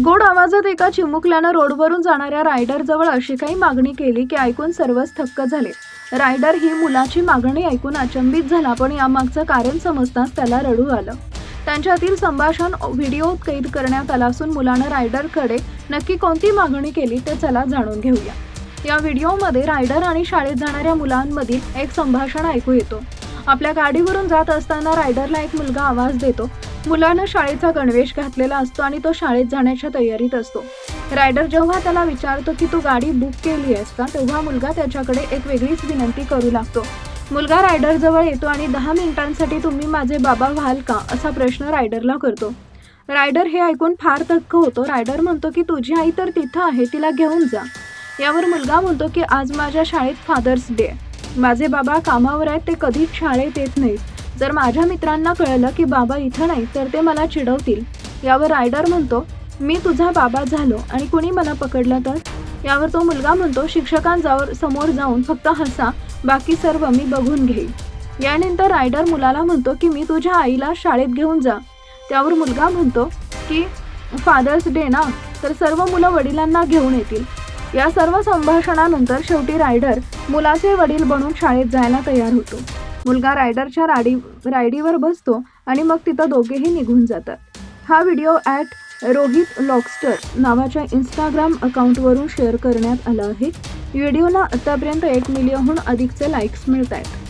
गोड आवाजात एका चिमुकल्यानं रोडवरून जाणाऱ्या रायडरजवळ अशी काही मागणी केली की ऐकून सर्वच थक्क झाले. रायडर ही मुलाची मागणी ऐकून अचंबित झाला, पण यामागचं कारण समजताच त्याला रडू आलं. त्यांच्यातील संभाषण व्हिडिओत कैद करण्यात आला असून मुलानं रायडरकडे नक्की कोणती मागणी केली ते चला जाणून घेऊया. या व्हिडिओमध्ये रायडर आणि शाळेत जाणाऱ्या मुलांमधील एक संभाषण ऐकू येतो. आपल्या गाडीवरून जात असताना रायडरला एक मुलगा आवाज देतो. मुलानं शाळेचा गणवेश घातलेला असतो आणि तो शाळेत जाण्याच्या तयारीत असतो. रायडर जेव्हा त्याला विचारतो की तू गाडी बुक केली आहेस का, तेव्हा मुलगा त्याच्याकडे एक वेगळीच विनंती करू लागतो. मुलगा रायडर जवळ येतो आणि 10 मिनिटांसाठी तुम्ही माझे बाबा व्हाल का, असा प्रश्न रायडरला करतो. रायडर हे ऐकून फार थक्क होतो. रायडर म्हणतो की तुझी आई तर तिथं आहे, तिला घेऊन जा. यावर मुलगा म्हणतो की आज माझ्या शाळेत फादर्स डे आहे. माझे बाबा कामावर आहेत, ते कधीच शाळेत येत नाहीत. जर माझ्या मित्रांना कळलं की बाबा इथं नाही तर ते मला चिडवतील. यावर रायडर म्हणतो मी तुझा बाबा झालो आणि कुणी मला पकडलं तर. यावर तो मुलगा म्हणतो शिक्षकांजवळ समोर जाऊन फक्त हसा, बाकी सर्व मी बघून घेईन. यानंतर रायडर मुलाला म्हणतो की मी तुझ्या आईला शाळेत घेऊन जा. त्यावर मुलगा म्हणतो की फादर्स डे ना, तर सर्व मुलं वडिलांना घेऊन येतील. या सर्व संभाषणानंतर शेवटी रायडर मुलाचे वडील बनून शाळेत जायला तयार होतो. मुलगा रायडरच्या रायडीवर बसतो आणि मग तिथं दोघेही निघून जातात. हा व्हिडिओ @रोहित लॉकस्टर नावाच्या इंस्टाग्राम अकाउंटवरून शेअर करण्यात आला आहे. व्हिडिओला आतापर्यंत 1 मिलियनहून अधिकचे लाईक्स मिळत आहेत.